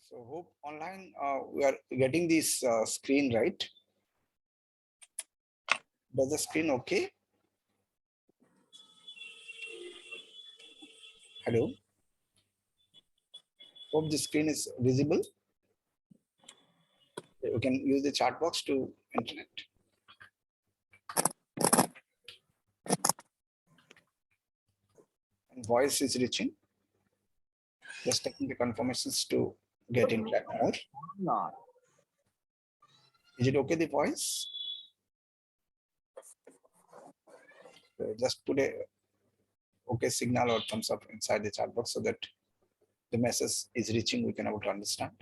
So hope online we are getting this screen right. Does the screen okay? Hello. Hope the screen is visible. You can use the chat box to internet. And voice is reaching. Just taking the confirmations to get internet more. Not. Is it okay, the voice? Just put a okay signal or thumbs up inside the chat box so that the message is reaching, we can able to understand.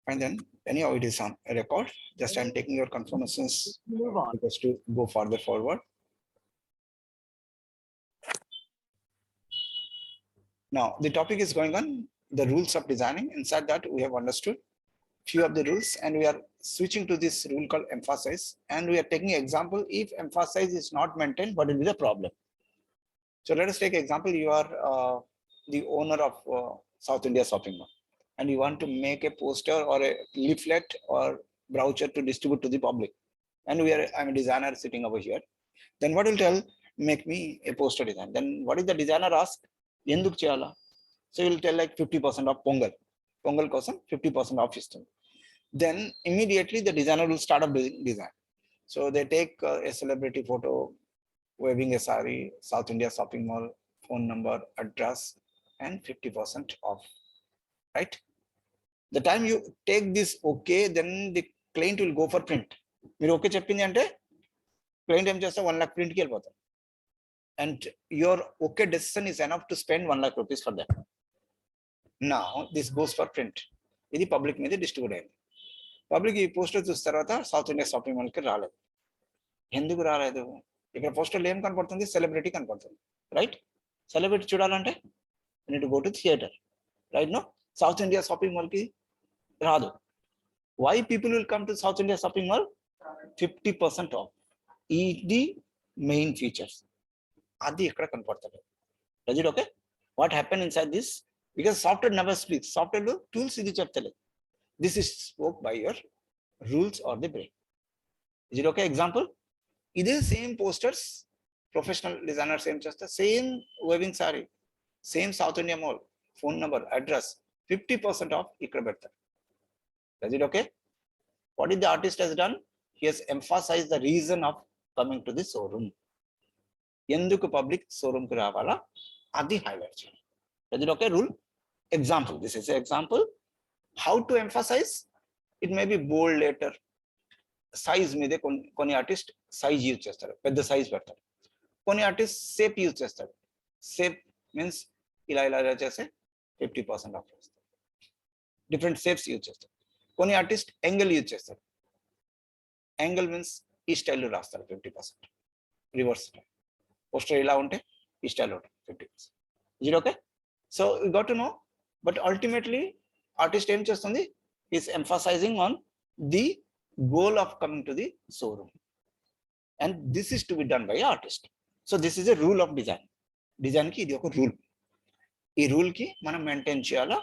And then anyhow, it is on a record. Just I'm taking your confirmations Move on. because to go further forward. Now the topic is going on the rules of designing. Inside that we have understood few of the rules, and we are switching to this rule called emphasize, and we are taking example if emphasize is not maintained, what will be the problem. So let us take example. You are the owner of South India shopping mall, and you want to make a poster or a leaflet or brochure to distribute to the public. And I'm a designer sitting over here. Then what will tell, make me a poster design. Then what is the designer ask? Enduk cheyala? So you will tell like 50% of Pongal. Pongal kosam 50% off system. Then immediately the designer will start up doing design. So they take a celebrity photo, waving a sari, South India shopping mall, phone number, address, and 50% off, right? The time you take this okay, then the client will go for print. మీరు okay చెప్పింది అంటే client ఏం చేస్తా 1 lakh ప్రింట్కి వెళ్ళిపోతారు. And your okay decision is enough to spend 1 lakh rupees for that. Now this goes for print. ఇది public మీద distribute అయింది. Public ఈ పోస్టర్ చూసిన తర్వాత సౌత్ ఇండియా షాపింగ్ మాల్కి రాలేదు. ఎందుకు రాలేదు? ఇక్కడ పోస్టర్లో ఏం కనపడుతుంది? సెలబ్రిటీ కనపడుతుంది, రైట్? సెలబ్రిటీ చూడాలంటే need go to theatre, right? No south India shopping మాల్కి రాదు. Why people will come to south India shopping mall? 50% off ఇది మెయిన్ ఫీచర్స్. అది ఇక్కడ కనపడుతుంది. Does it okay? What happen inside this? Because software never speaks. Software tools ఇది చెప్తలేదు. This is spoke by your rules are the brain. Is it okay? Example, ఇదే same posters professional designers ఏం చేస్తారు? Same waving sorry, same south India mall, phone number, address, 50% off ఇక్కడ పెడతారు. Does it okay? What is the artist he's done? He he's emphasized the reason of coming to the showroom. ఎందుకు public షోరూమ్కి రావాలా అది highlight చేయాలి. డస్ it ఓకే? Rule. Example, this is example. How to emphasize? It may be bold letter. Size మీదే కొన్ని artist size use చేస్తారు, పెద్ద సైజ్ పెడతారు. కొన్ని ఆర్టిస్ట్ షేప్ యూజ్ చేస్తారు. షేప్ మీన్స్ ఇలా ఇలా ఇలా చేస్తే 50% ఆఫ్ చేస్తారు. డిఫరెంట్ షేప్స్ యూజ్ చేస్తారు. కొన్ని ఆర్టిస్ట్ యాంగిల్ యూజ్ చేస్తారు. యాంగిల్ మీన్స్ ఈ స్టైల్లో రాస్తారు 50%. రివర్స్ పోస్టర్ ఇలా ఉంటే ఈ స్టైల్లో ఉంటుంది 50%. ఇది okay? So you got to know. But ultimately artist ఏం చేస్తుంది? Is emphasising on the goal of coming to the showroom, and this is to be done by artist. So this is a rule of design. Design ki idi oka rule. Ee rule ki manam maintain cheyala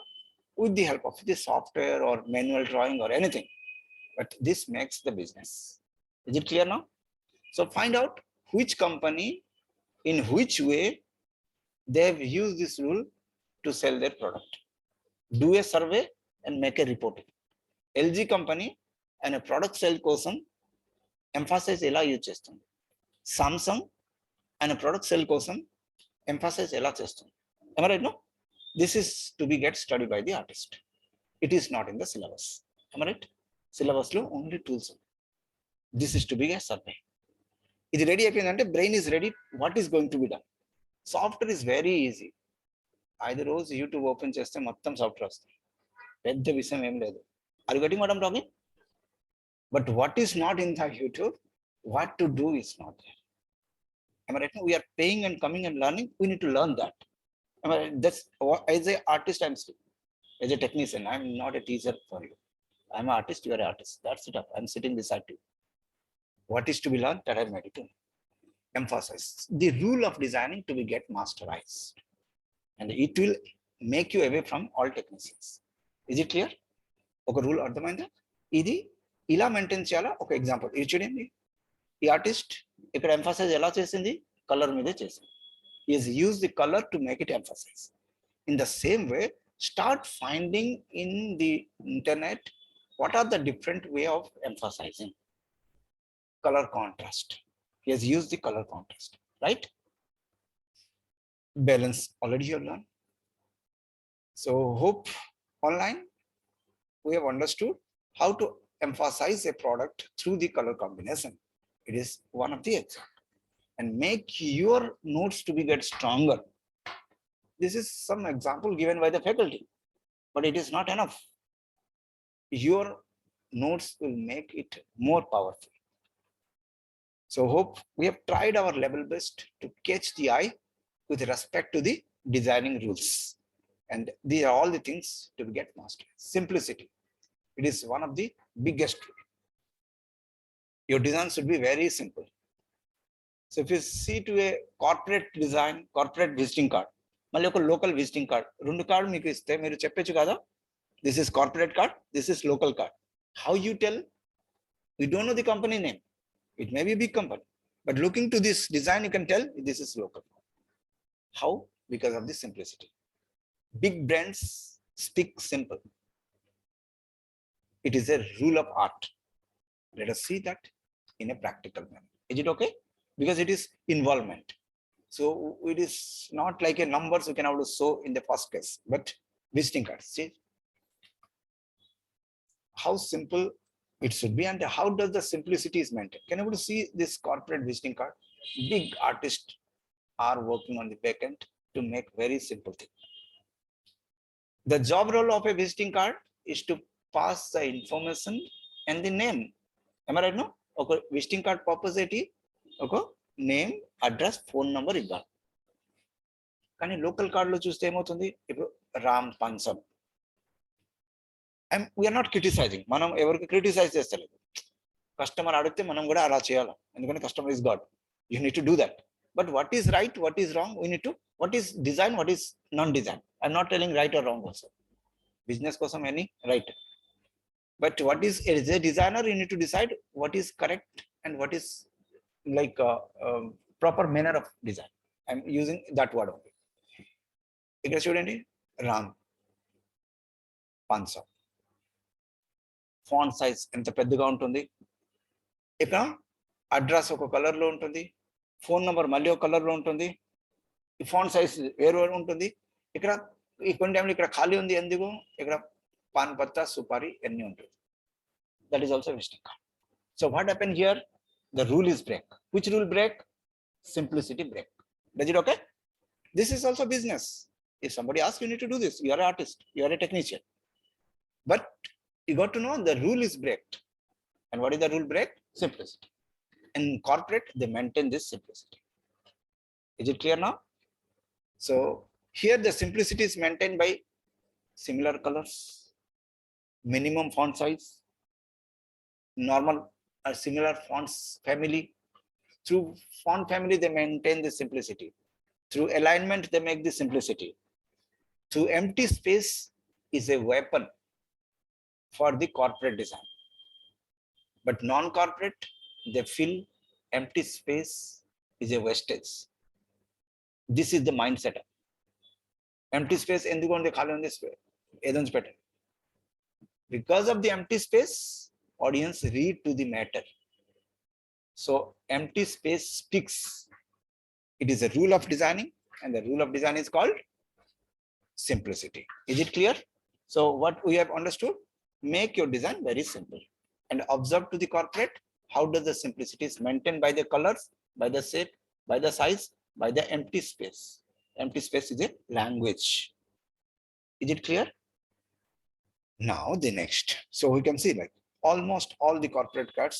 with the help of the software or manual drawing or anything, but this makes the business. Is it clear now? So find out which company in which way they have used this rule to sell their product. Do a survey and make a report. LG company and a product sale కోసం emphasize ఎలా use చేస్తుంది? Samsung and product sale కోసం emphasize ఎలా చేస్తుంది? am I right? No, this is to be get studied by the artist. It is not in the syllabus. am I right? Syllabus లో only tools. This is to be a survey. ఇది ready అయిపోయిందంటే brain is ready. What is going to be done? Software is very easy. 5 రోజు YouTube open చేస్తే మొత్తం software వస్తుంది. పెద్ద విషయం ఏం లేదు. Are you getting what I'm talking? But what is not in the YouTube, what to do is not there. Am I right? We are paying and coming and learning. We need to learn that. Am I right? That's as an artist, I'm still, as a technician, I'm not a teacher for you. I'm an artist, you are an artist. That's it. I'm sitting beside you. What is to be learned? That I'm ready to emphasize. The rule of designing to be get masterized. and it will make you away from all technicians. Is it clear? ఒక rule అర్థమైందా? ఇది ఇలా maintain చేయాలా? ఒక example ఇది చూడండి. ఈ artist ఇక్కడ ఎంఫసైజ్ ఎలా చేసింది? కలర్ మీదే చేసింది. Is use the colour to make it emphasize. In the same way start finding in the internet what are the different way of emphasizing. Color contrast. He has used the color contrast, right? Balance already you have learned. So hope online we have understood how to emphasize a product through the color combination. It is one of the examples, and make your notes to be get stronger. This is some example given by the faculty, but it is not enough. Your notes will make it more powerful. So hope we have tried our level best to catch the eye with respect to the designing rules. And these are all the things to get mastered. Simplicity. It is one of the biggest. Your design should be very simple. So if you see to a corporate design, corporate visiting card, మళ్ళీ ఒక local visiting card, రెండు card మీకు ఇస్తే మీరు చెప్పచ్చు కదా, this is corporate card, this is local card. How you tell? You don't know the company name. It may be big company, but looking to this design you can tell this is local. How? Because of the simplicity. Big brands speak simple. It is a rule of art. Let us see that in a practical manner. Is it okay? Because it is involvement. So it is not like a numbers you can have to show in the first case, but visiting cards. See how simple it should be, and how does the simplicity is maintained. Can you see this corporate visiting card? Big artists are working on the back end to make very simple thing. The job role of a visiting card is to pass the information and the name. Am I right? No? Okay, visiting card purpose ఏంటి? Okay, name, address, phone number ఇవ్వాలి. కానీ local కార్డులో చూస్తే ఏమవుతుంది? ఇప్పుడు రామ్ పంచం. We're not criticising. మనం ఎవరికి క్రిటిసైజ్ చేస్తలేదు. కస్టమర్ అడిగితే మనం కూడా అలా చేయాలి, ఎందుకంటే customer is God. You need to do that. But what is right, what is wrong, we need to, what is design, what is non design. I'm not telling right or wrong also. Business కోసం any right. But what is, as a designer, you need to decide what is correct and what is like proper manner of design. I'm using that word only. ఇక్కడ చూడండి, Ram పంచం. Font size ఎంత పెద్దగా ఉంటుంది. ఇక్కడ address ఒక colour లో ఉంటుంది, phone number మళ్ళీ ఒక కలర్ లో ఉంటుంది, ఈ ఫాంట్ సైజ్ వేరు ఉంటుంది. ఇక్కడ ఈ కొన్ని టైంలో ఇక్కడ ఖాళీ ఉంది, ఎందుకు? ఇక్కడ పాన్ పత్తా, సుపారీ అన్ని ఉంటుంది. That is also visiting card. So what happened here? The rule is break. Which rule break? Simplicity break. Does it okay? This is also business. If somebody asks, you need to do this. You are an artist, you are a technician. But you got to know the rule is breaked. And what is the rule break? Simplicity. In corporate, they maintain this simplicity. Is it clear now? So here the simplicity is maintained by similar colors, minimum font size, normal or similar fonts family. Through font family they maintain the simplicity. Through alignment they make the simplicity. Through empty space is a weapon for the corporate design. But non-corporate, they feel empty space is a wastage. This is the mindset. Empty space ఎందుకు ఉంది, ఖాళీ ఉంది, ఏదో పెట్టండి. Because of the empty space, audience read to the matter. So empty space speaks. It is a rule of designing, and the rule of design is called simplicity. Is it clear? So what we have understood, make your design very simple and observe to the corporate how does the simplicity is maintained by the colors, by the shape, by the size, by the empty space. Empty space is a language. Is it clear? Now the next. So we can see like almost all the corporate cards,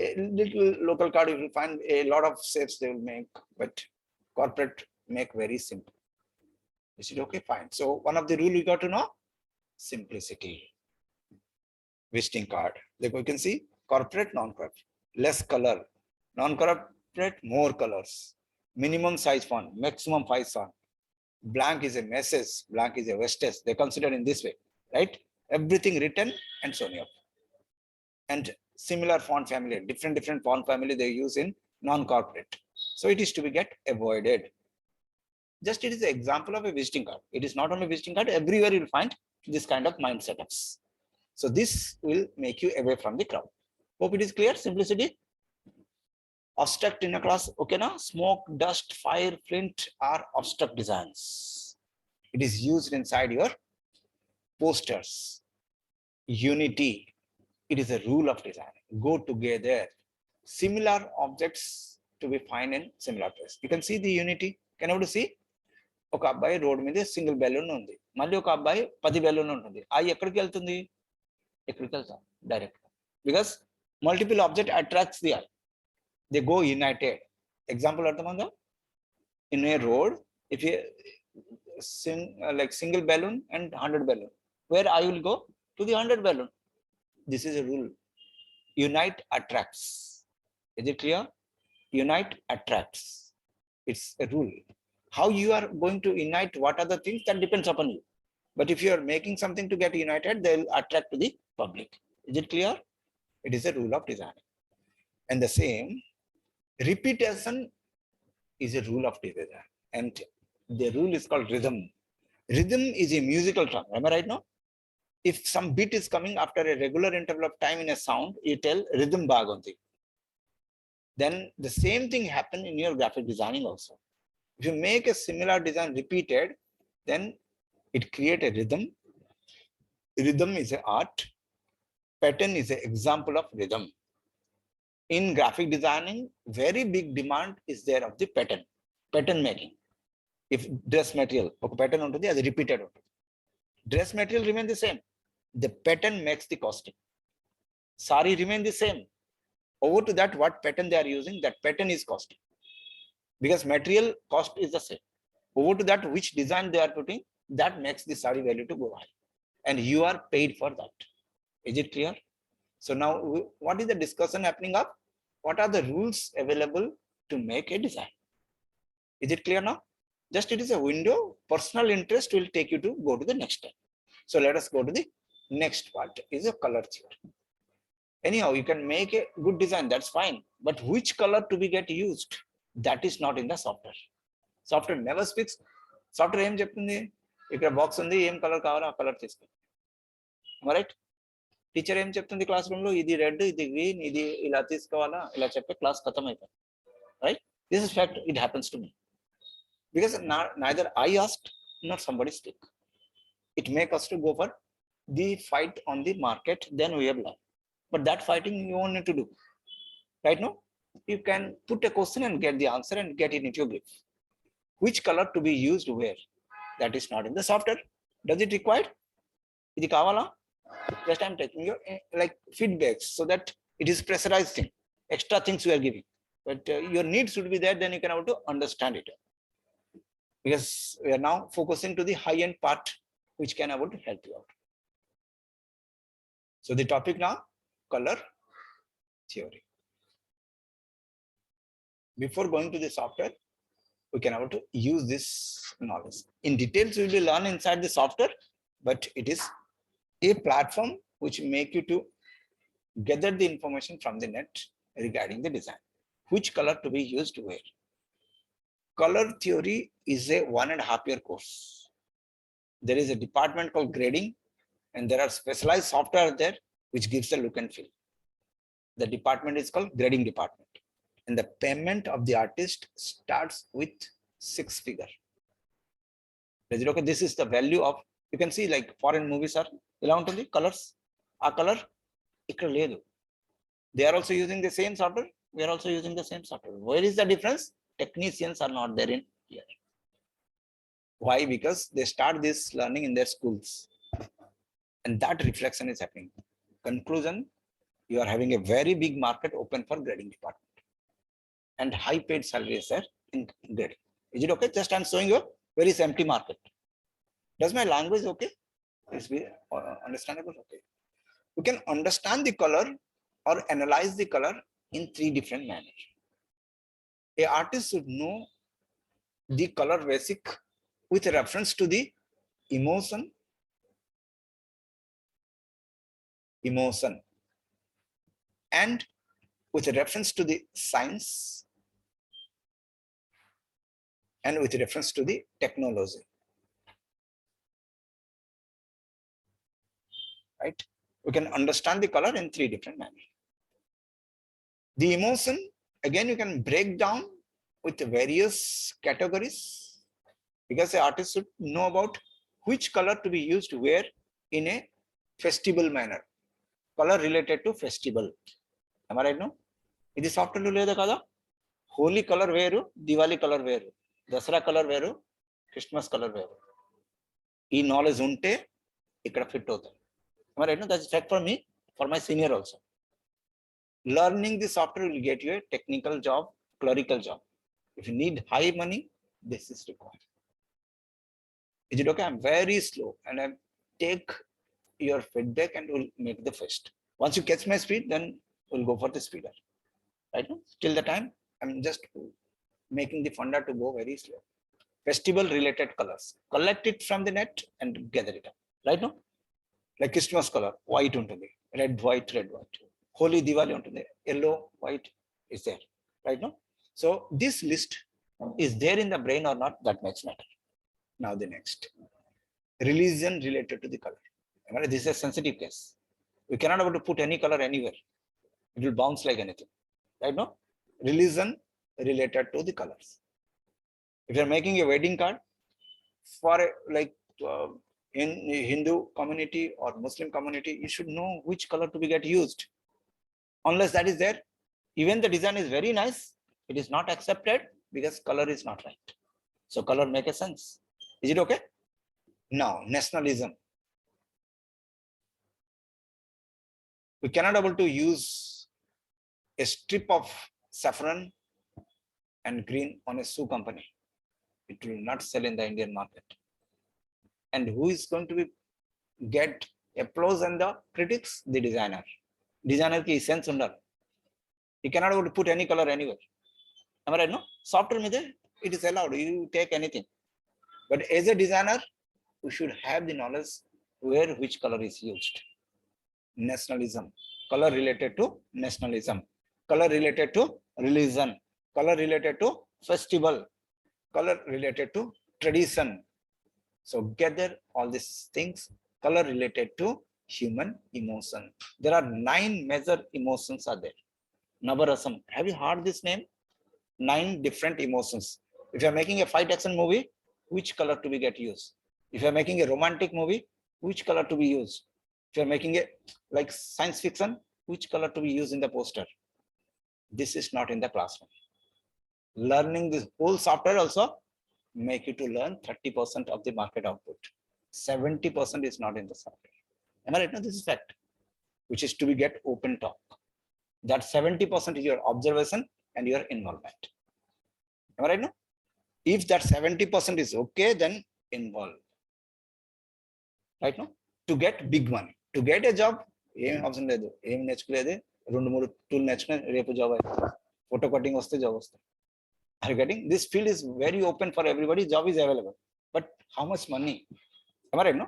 a little local card you will find a lot of shapes they will make, but corporate make very simple. Is it okay? Fine. So one of the rule you got to know, simplicity. Visiting card, like you can see, corporate, non-corporate, less color, non-corporate, more colors, minimum size font, maximum size font, blank is a message, blank is a vestige. They consider in this way, right? Everything written and so on. And similar font family, different font family they use in non-corporate. So it is to be get avoided. Just it is an example of a visiting card. It is not only visiting card, everywhere you'll find this kind of mind setups. So this will make you away from the crowd. Hope it is clear, simplicity. Abstract in a class, okay now? Smoke, dust, fire, flint are abstract designs. It is used inside your posters. Unity, it is a rule of design. Go together. Similar objects to be found in similar place. You can see the unity. Can you see? ఒక అబ్బాయి road మీద single balloon ఉంది, మళ్ళీ ఒక అబ్బాయి 10 balloon ఉంటుంది. అవి ఎక్కడికి వెళ్తుంది? ఎక్కడికి వెళ్తాం direct, because multiple object attracts the eye, they go united. Example అర్థమైందా? In a road if you like single balloon and 100 balloon, where I will go to the 100 balloon. This is a rule. Unite attracts. Is it clear? Unite attracts. It's a rule. How you are going to unite, what are the things, that depends upon you. But if you are making something to get united, they will attract to the public. Is it clear? It is a rule of design. And the same, repetition is a rule of design. And the rule is called rhythm. Rhythm is a musical term. Am I right now? If some beat is coming after a regular interval of time in a sound, you tell rhythm bagonti. Then the same thing happen in your graphic designing also. If you make a similar design repeated, then it create a rhythm. Rhythm is an art. Pattern is an example of rhythm. In graphic designing, very big demand is there of the pattern. Pattern making. If dress material, okay, pattern ఉంటుంది, అది repeated ఉంటుంది. Dress material remain the same. The pattern makes the costume. Sari remain the same. Over to that, what pattern they are using, that pattern is costume. Because material cost is the same. Over to that, which design they are putting, that makes the sari value to go high. And you are paid for that. Is it clear? So now, what is the discussion happening up? What are the rules available to make a design? Is it clear now? Just it is a window. Personal interest will take you to go to the next step. So let us go to the next part, is a color theory. Anyhow, you can make a good design, that's fine. But which color to be get used? That is not in the software. Software never speaks. Software ఏం చెప్తుంది? ఇక్కడ box ఉంది, ఏం colour కావాలో ఆ colour తీసుకో. Right? Teacher ఏం చెప్తుంది క్లాస్ రూమ్ లో, ఇది రెడ్, ఇది గ్రీన్, ఇది ఇలా తీసుకోవాలా, ఇలా చెప్పే క్లాస్ ఖతం అయిపోయింది. Right? This is fact, it happens to me. Because neither I asked nor somebody speak. It makes us to go for the fight on the market, then we have learned. But that fighting you won't need to do. Right now, you can put a question and get the answer and get it into your brief. Which color to be used where? That is not in the software. Does it require? Idi kavala? Just I'm taking your like feedbacks so that it is pressurized thing. Extra things we are giving. But your needs should be there, then you can have to understand it. Because we are now focusing to the high-end part, which can able to help you out. So the topic now, color theory. Before going to the software, we can able to use this knowledge. In details, we will learn inside the software, but it is a platform which make you to gather the information from the net regarding the design. Which color to be used where? Color theory is a 1.5 year course. There is a department called grading, and there are specialized software there which gives the look and feel. The department is called grading department, and the payment of the artist starts with 6 figure. Okay, this is the value of, you can see like foreign movies are ila untundi colors, a color ikkada ledu. They are also using the same software, we are also using the same software. Where is the difference? Technicians are not there in here. Why? Because they start this learning in their schools, and that reflection is happening. Conclusion, you are having a very big market open for grading department, and high paid salaries are in grading. Is it okay? Just I'm showing you where is empty market. Does my language okay? Is understandable? Okay. You can understand the color or analyze the color in 3 different manners. A artist should know the color basic with reference to the emotion, and with reference to the science, and with reference to the technology. Right? We can understand the color in three different manners. The emotion, again, you can break down with various categories, because the artist should know about which color to be used where in a festival manner. Color related to festival. Am I right now? This software leda kada? Holy color veru, Diwali color veru, Dasara color veru, Christmas color veru. Ee knowledge unte ikkada fit avutadi. Am I right now? That's fact for me, for my senior also. Learning the software will get you a technical job, clerical job. If you need high money, this is required. Is it okay? I'm very slow and I take your feedback and will make the first. Once you catch my speed, then we'll go for the speeder. Right now, till the time, I'm just making the funda to go very slow. Festival related colors. Collect it from the net and gather it up. Right now, like Christmas color, white ఉంటుంది, red, white, red, white. Holy Diwali ఉంటుంది, yellow, white is there. Right now, so this list is there in the brain or not, that makes matter. Now the next, religion related to the color. This is a sensitive case. We cannot able to put any color anywhere. It will bounce like anything. Right now, religion related to the colors. If you're making a wedding card for in Hindu community or Muslim community, you should know which color to be get used. Unless that is there, even the design is very nice, it is not accepted because color is not right. So color make a sense. Is it okay? Now, nationalism. We cannot able to use a strip of saffron and green on a shoe company. It will not sell in the Indian market. And who is going to be get applause and the critics? The designer. Designer ki sense under. You cannot able to put any color anywhere. Am I right? No? Software means it is allowed. You take anything. But as a designer, we should have the knowledge where which color is used. Nationalism. Color related to nationalism. Color related to religion. Color related to festival. Color related to tradition. So gather all these things. Color related to human emotion. There are 9 major emotions are there. Navarasam. Have you heard this name? 9 different emotions. If you are making a fight action movie, which color to be get used? If you are making a romantic movie, which color to be used? If you are making a like science fiction, which color to be used in the poster? This is not in the classroom. Learning this whole software also make you to learn 30% of the market output. 70% is not in the software. Am I right? No, this is fact, which is to be get open talk. That 70% is your observation and your involvement. Am I right? No? If that 70% is okay, then involve. Right? No? To get big money, to get a job, option ledu. Em నేర్చుకోలేదు, 2-3 tool నేర్చుకుని రేపు job అవుతుంది. Photo cutting వస్తే job వస్తుంది. Are you getting? This field is very open for everybody. Job is available, but how much money? Am I right? No,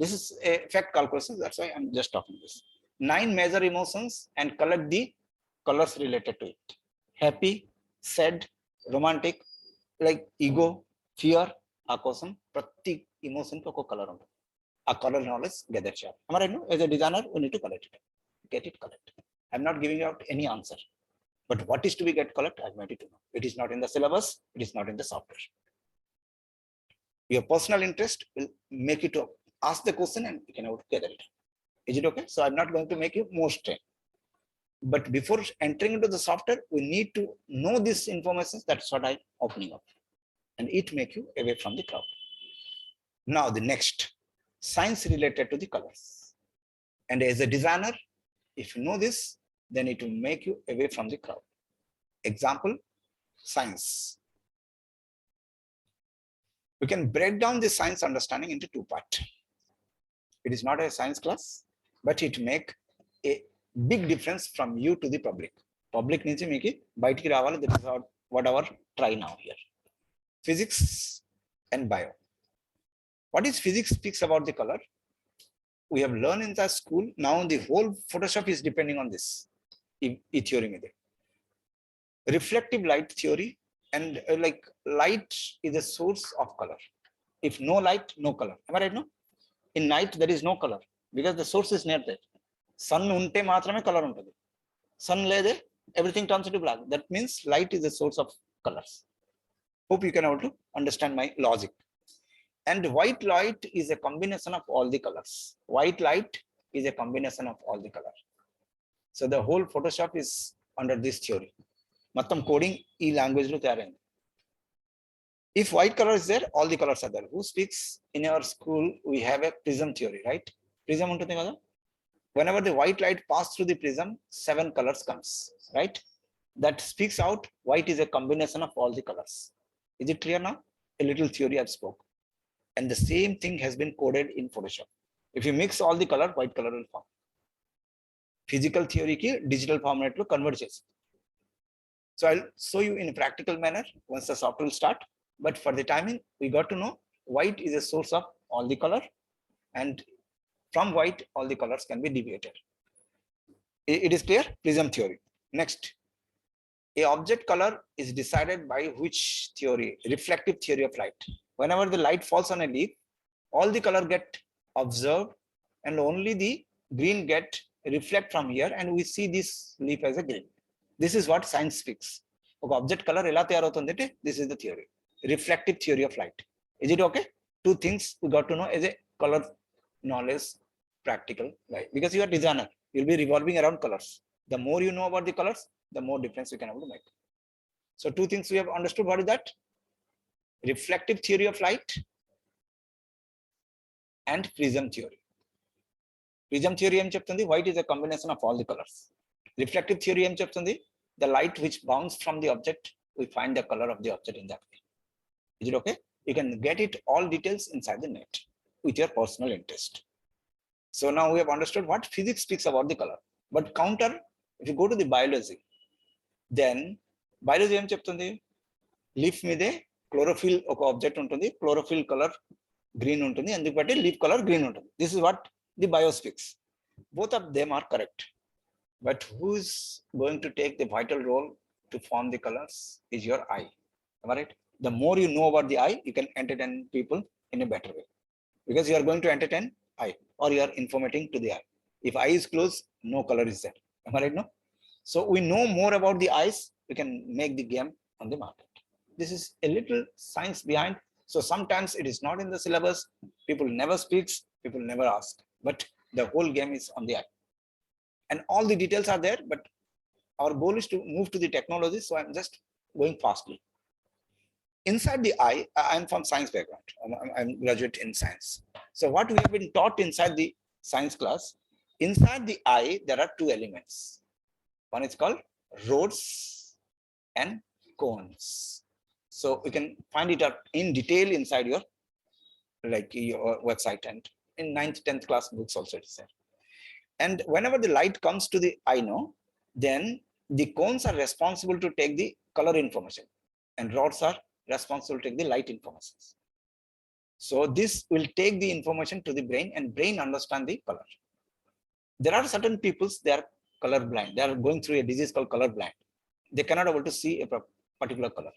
this is a fact calculation. That's why I'm just talking this. 9 major emotions and collect the colors related to it. Happy, sad, romantic, like ego, fear, akosam. Prati emotion ko color on. A color knowledge gather share. Am I right? No, as a designer, we need to collect it. Get it collected. I'm not giving out any answer. But what is to be get collected, I made it to know. It is not in the syllabus, it is not in the software. Your personal interest will make you to ask the question and you can gather it. Is it okay? So I'm not going to make you more strain. But before entering into the software, we need to know this information. That's what I'm opening up. And it make you away from the crowd. Now the next, science related to the colors. And as a designer, if you know this, then it will make you away from the crowd. Example, science. We can break down the science understanding into 2 parts. It is not a science class, but it make a big difference from you to the public. Public nunchi meeki bayatiki ravali. That is what our try now here. Physics and bio. What is physics speaks about the color? We have learned in the school. Now the whole Photoshop is depending on this theory mede. Reflective light theory, and like light is a source of color. If no light, no color. Am I right? No, in night there is no color because the source is near there. Sun unte maatrame color untadi. Sun lede, everything turns into black. That means light is the source of colors. Hope you can able to understand my logic. And white light is a combination of all the colors. White light is a combination of all the color. So the whole Photoshop is under this theory. Mattam coding e language lo tayarayindi. If white color is there, all the colors are there. Who speaks in our school? We have a prism theory, right? Prism untundi kada. Whenever the white light passes through the prism, 7 colors comes, right? That speaks out white is a combination of all the colors. Is it clear now? A little theory I've spoke. And the same thing has been coded in Photoshop. If you mix all the color, white color will form. Physical theory ki digital format lo convert chesi. So I'll show you in a practical manner once the software will start. But for the timing, we got to know white is a source of all the color, and from white, all the colors can be deviated. It is clear? Prism theory. Next, a object color is decided by which theory? Reflective theory of light. Whenever the light falls on a leaf, all the color get observed, and only the green get reflect from here, and we see this leaf as a green. This is what science speaks. Okay, object color ela tayarotundante, this is the theory. Reflective theory of light. Is it okay? Two things we got to know as a color knowledge, practical life. Because you are designer, you'll be revolving around colors. The more you know about the colors, the more difference you can able to make. So two things we have understood. What is that? Reflective theory of light and prism theory. Prism theory em cheptundi white is a combination of all the colors. Reflective theory em cheptundi the light which bounces from the object, we find the color of the object in that way. Is it okay? You can get it all details inside the net with your personal interest. So now we have understood what physics speaks about the color. But counter, if you go to the biology, then biology em cheptundi leaf mide chlorophyll oka object untundi, chlorophyll color green untundi, and the leaf color green untundi. This is what the bio speaks. Both of them are correct. But who is going to take the vital role to form the colors is your eye. Am I right? The more you know about the eye, you can entertain people in a better way. Because you are going to entertain eye, or you are informating to the eye. If eye is closed, no color is there. Am I right? No? So we know more about the eyes, we can make the game on the market. This is a little science behind. So sometimes it is not in the syllabus. People never speaks, people never ask. But the whole game is on the eye. And all the details are there, but our goal is to move to the technology. So I'm just going fastly. Inside the eye, I'm from science background. I'm graduate in science. So what we have been taught inside the science class, inside the eye, there are two elements. One is called rods and cones. So we can find it out in detail inside your website, and in 9th, 10th class books also it is there. And whenever the light comes to the eye, then the cones are responsible to take the color information, and rods are responsible to take the light information. So this will take the information to the brain, and brain understand the color. There are certain peoples, they are color blind. They are going through a disease called color blind. They cannot able to see a particular color.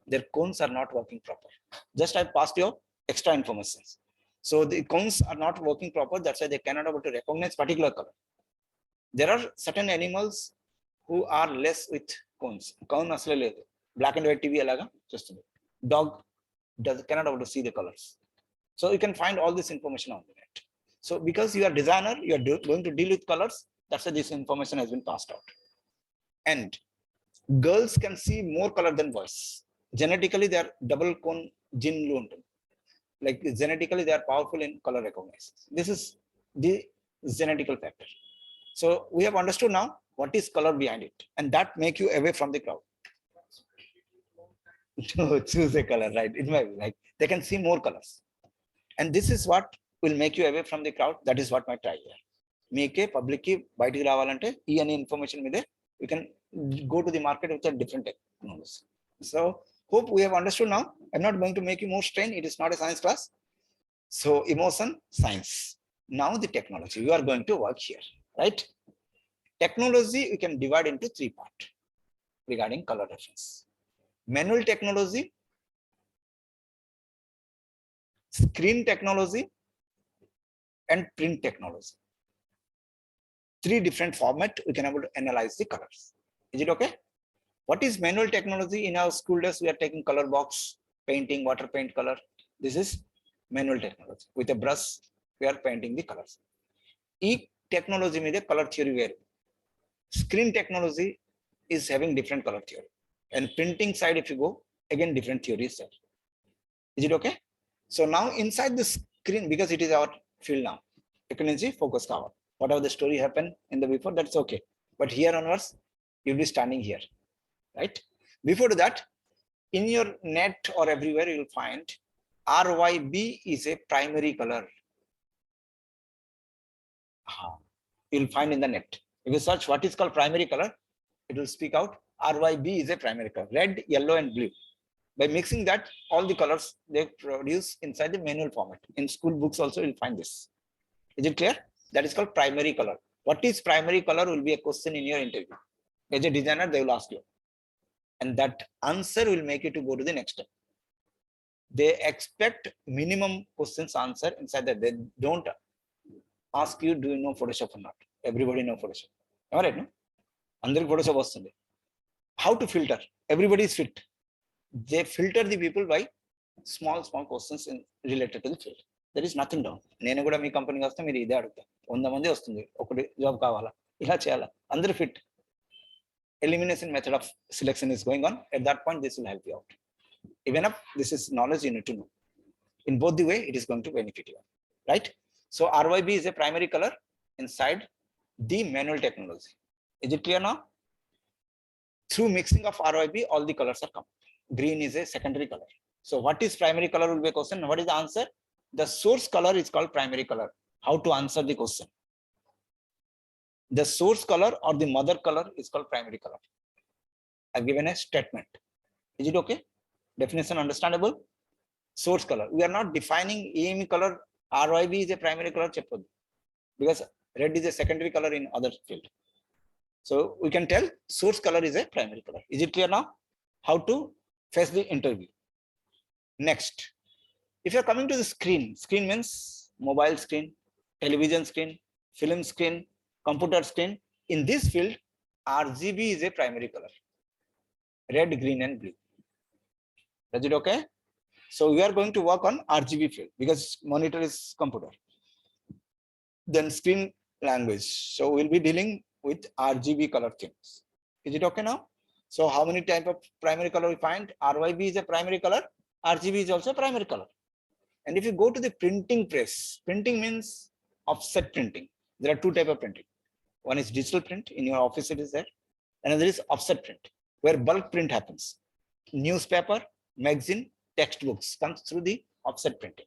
Their cones are not working proper. Just I passed your extra information. So the cones are not working proper. That's why they cannot able to recognize particular color. There are certain animals who are less with cones. Cone asle ledu. Black and white TV alaga just dog cannot able to see the colors. So you can find all this information on the net. So because you are designer, you are going to deal with colors. That's why this information has been passed out. And girls can see more color than boys. Genetically, they are double cone gene loan. Like genetically, they are powerful in color recognition. This is the genetical factor. So we have understood now what is color behind it, and that make you away from the crowd. To choose a color, right? It might be like they can see more colors, and this is what will make you away from the crowd. That is what my try here. Make a public బయటికి రావాలంటే ఈ అనే information మీదే you can go to the market with a different technology. So hope we have understood now. I'm not going to make you more strain. It is not a science class. So emotion, science. Now the technology, you are going to work here, right? Technology we can divide into three parts regarding color reference. Manual technology, screen technology, and print technology. Three different format we can able to analyze the colors. Is it okay? What is manual technology? In our school days, we are taking color box, painting, water paint color. This is manual technology. With a brush, we are painting the colors. Each technology में color theory where screen technology is having different color theory, and printing side, if you go, again different theories there. Is it okay? So now inside the screen, because it is our field now, you can see focus cover. Whatever the story happened in the before, that's okay. But here onwards, you'll be standing here, right? Before that, in your net or everywhere, you'll find RYB is a primary color. You'll find in the net. If you search what is called primary color, it will speak out RYB is a primary color, red, yellow, and blue. By mixing that, all the colors they produce inside the manual format. In school books also you'll find this. Is it clear? That is called primary color. What is primary color will be a question in your interview. As a designer, they will ask you. And that answer will make you to go to the next step. They expect minimum questions answer inside that. They don't ask you, do you know Photoshop or not? Everybody know Photoshop. Am I right? No? Andariki Photoshop vastundi. How to filter? Everybody is fit. They filter the people by small questions related to the field. There is nothing wrong. నేను కూడా మీ కంపెనీకి వస్తే మీరు ఇదే అడుగుతా. 100 మంది వస్తుంది, ఒకటి జాబ్ కావాలా, ఇలా చేయాలా, అందరూ fit. Elimination method of selection is going on. At that point, this will help you out. Even if this is knowledge you need to know. In both the way, it is going to benefit you, right? So RYB is a primary color inside the manual technology. Is it clear now? Through mixing of RYB, all the colors are come. Green is a secondary color. So what is primary color will be a question. What is the answer? The source color is called primary color. How to answer the question? The source color or the mother color is called primary color. I've given a statement. Is it okay? Definition understandable? Source color. We are not defining EME color. RYB is a primary color, because red is a secondary color in other field. So we can tell source color is a primary color. Is it clear now? How to face the interview? Next, if you're coming to the screen, screen means mobile screen, television screen, film screen, computer screen. In this field, RGB is a primary color. Red, green, and blue. Is it okay? So we are going to work on RGB field because monitor is computer. Then screen language. So we'll be dealing with RGB color things. Is it okay now? So how many type of primary color we find? RYB is a primary color. RGB is also a primary color. And if you go to the printing press, printing means offset printing. There are two types of printing. One is digital print. In your office it is there. Another is offset print, where bulk print happens. Newspaper, magazine, textbooks comes through the offset printing.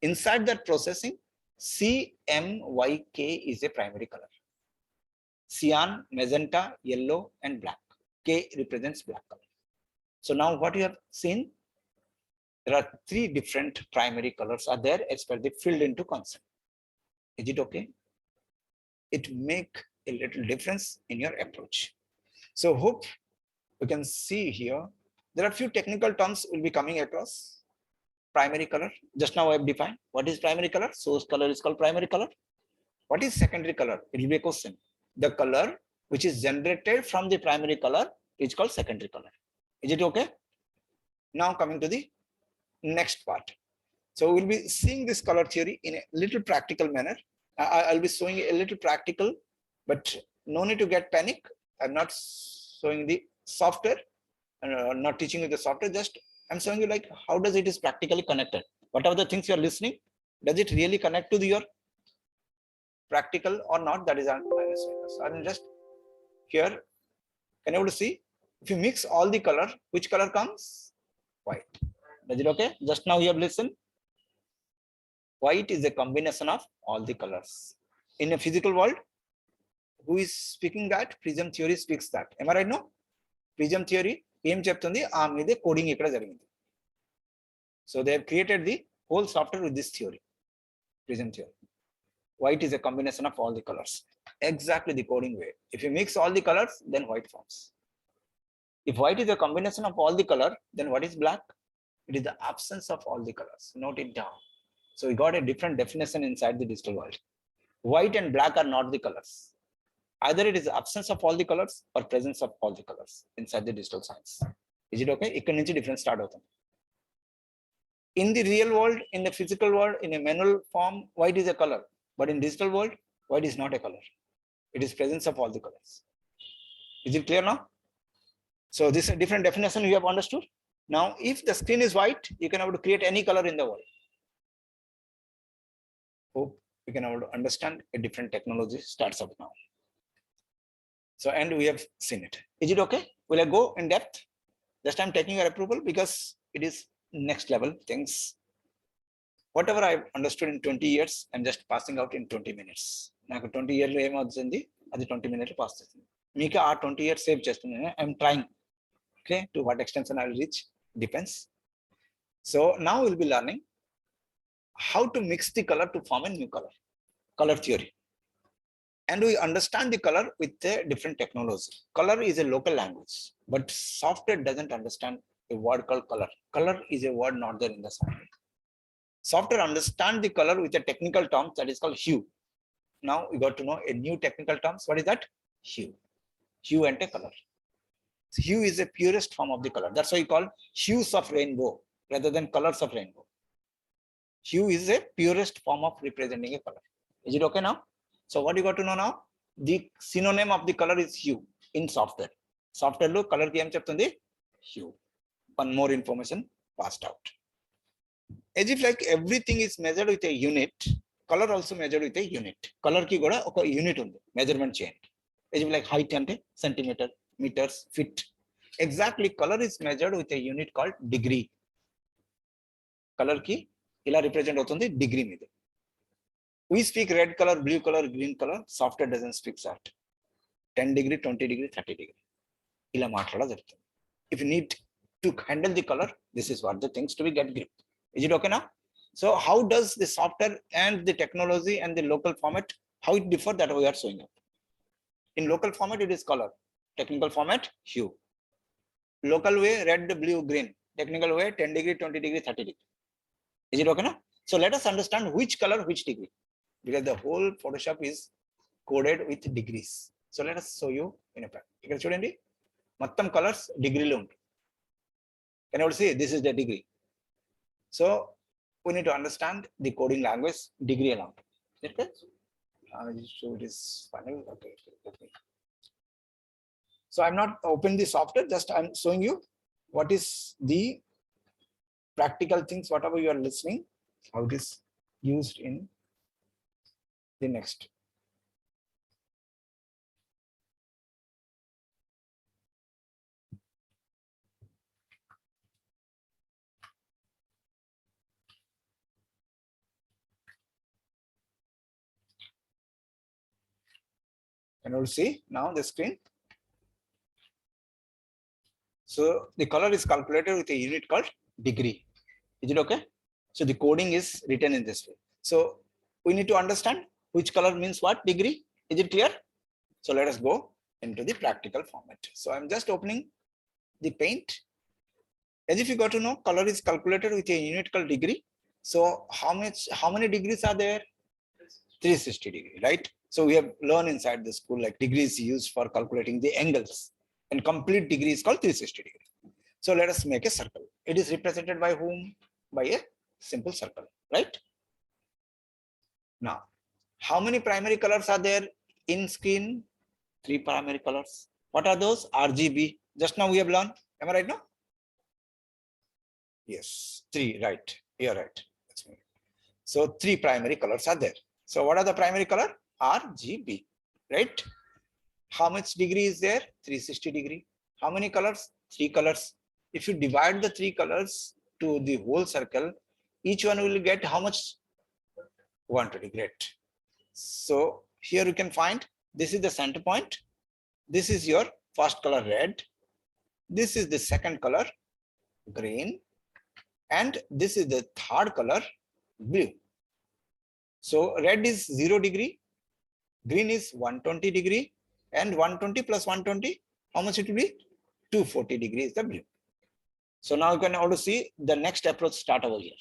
Inside that processing, CMYK is a primary color. Cyan, magenta, yellow, and black. K represents black color. So now what you have seen, there are three different primary colors are there as per the field into concept. Is it okay? It make a little difference in your approach. So hope you can see here, there are few technical terms will be coming across. Primary color, just now I have defined. What is primary color? Source color is called primary color. What is secondary color? It will be a question. The color which is generated from the primary color is called secondary color. Is it okay? Now coming to the next part. So we'll be seeing this color theory in a little practical manner. I'll be showing a little practical, but no need to get panic. I'm not showing the software, not teaching you the software, just I'm showing you like how does it is practically connected. What are the things you're listening? Does it really connect to your practical or not? That is so I'm just here. Can you able to see? If you mix all the color, which color comes? White. Is it okay? Just now you have listened. White is a combination of all the colors. In a physical world, who is speaking that? Prism theory speaks that. Am I right? No? Prism theory, ఏం చెప్తుంది? ఆ మీదే coding ఇక్కడ జరిగింది. So they have created the whole software with this theory. prism theory. White is a combination of all the colors. Exactly the coding way. If you mix all the colors, then white forms. If white is a combination of all the color, then what is black? It is the absence of all the colors. Note it down. So we got a different definition inside the digital world. White and black are not the colors. Either it is the absence of all the colors or presence of all the colors inside the digital science. Is it okay? Ikkadi nunchi different start avutundi. In the real world, in the physical world, in a manual form, white is a color. But in digital world, white is not a color. It is presence of all the colors. Is it clear now? So this is a different definition you have understood. Now, if the screen is white, you can able to create any color in the world. Hope you can able to understand a different technology starts up now. So, and we have seen it. Is it okay? Will I go in depth? Just I'm taking your approval because it is next level things. Whatever I've understood in 20 years, I'm just passing out in 20 minutes. Naku 20 years lo em avutindi, adi 20 minutes pass chestundi. Meeku aa 20 years save chestunnanu. I'm trying. Okay, to what extent I will reach depends. So now we'll be learning how to mix the color to form a new color, color theory. And we understand the color with a different technology. Color is a local language, but software doesn't understand a word called color. Color is a word not there in the software. Software understands the color with a technical term that is called hue. Now we got to know a new technical terms. What is that? Hue. Hue and a color. So hue is a purest form of the color. That's why you call hues of rainbow rather than colors of rainbow. Hue is a purest form of representing a color. Is it okay now? So what you got to know now? The synonym of the color is hue in software. Software lo color ki em cheptundi? Hue. One more information passed out. As if like everything is measured with a unit, color also measured with a unit. Color ki kuda oka unit undi, measurement chain. As if like height ante centimeter, meters, feet. Exactly, color is measured with a unit called degree. Color ki ila represent avutundi degree meede. We speak red color, blue color, green color. Software doesn't speak that. 10 degree, 20 degree, 30 degree. Ila maatlada jarutundi. If you need to handle the color, this is what the things to be get grip. Is it okay now? So how does the software and the technology and the local format, how it differ that we are showing up? In local format, it is color. Technical format, hue. Local way, red, blue, green. Technical way, 10 degree, 20 degree, 30 degree. Is it okay now? So let us understand which color, which degree. Because the whole Photoshop is coded with degrees. So let us show you in a practice. You can student, mattam colors degree lo untayi. Can you see this is the degree? So we need to understand the coding language degree along. Okay? So it is final. Okay. So I'm not opening the software, just I'm showing you what is the practical things, whatever you are listening, how it is used in the next. And we'll see now the screen. So the color is calculated with a unit called degree. Is it okay? So the coding is written in this way. So we need to understand which color means what degree. Is it clear? So let us go into the practical format. So I'm just opening the paint. As if you got to know, color is calculated with a unit called degree. So how many degrees are there? 360 degree, right? So we have learned inside the school like degrees used for calculating the angles, and complete degree is called 360 degree. So let us make a circle. It is represented by whom? By a simple circle, right? Now, how many primary colors are there in screen? 3 primary colors. What are those? RGB. Just now we have learned. Am I right now? Yes, 3, right. You're right. That's me. So 3 primary colors are there. So what are the primary color? RGB, right? How much degree is there? 360 degree. How many colors? 3 colors. If you divide the 3 colors to the whole circle, each one will get how much? 120. Great. So here you can find this is the center point. This is your first color red. This is the second color green. And this is the third color blue. So red is 0 degree, green is 120 degree, and 120 plus 120, how much it will be? 240 degrees the blue. So now you can also see the next approach start over here.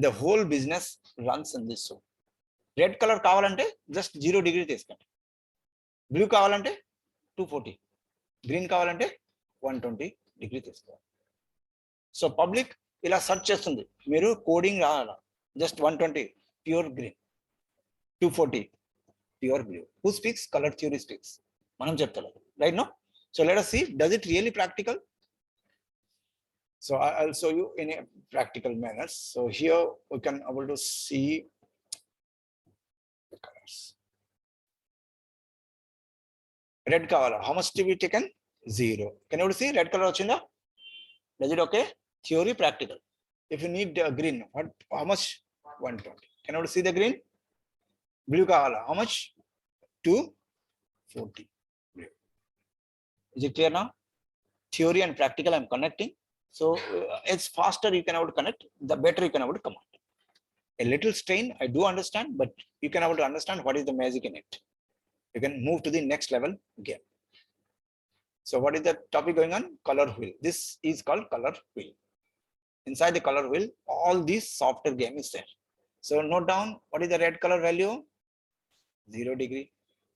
The whole business runs in this way. Red color కావాలంటే just 0 degree తీసుకోండి, blue కావాలంటే 240, green కావాలంటే 120 degree తీసుకోవాలి. So public ఇలా search చేస్తుంది, మీరు coding రావాలా, just 120 pure green, 240 pure blue. Who speaks? Colour theory speaks. మనం చెప్తలేదు, right? No. So let us see, does it really practical? So I'll show you in a practical manner. So here we can able to see the colors. Red color, how much to be taken? 0. Can you see red color వచ్చిందా? Does it okay? Theory, practical. If you need green, what? How much? 120. Can you see the green? Blue కావాలా, how much? 240. Blue. Is it clear now? Theory and practical I'm connecting. So it's faster you can able to connect, the better you can able to command. A little strain, I do understand, but you can able to understand what is the magic in it. You can move to the next level again. So what is the topic going on? Color wheel. This is called color wheel. Inside the color wheel, all these software game is there. So note down, what is the red color value? 0 degree.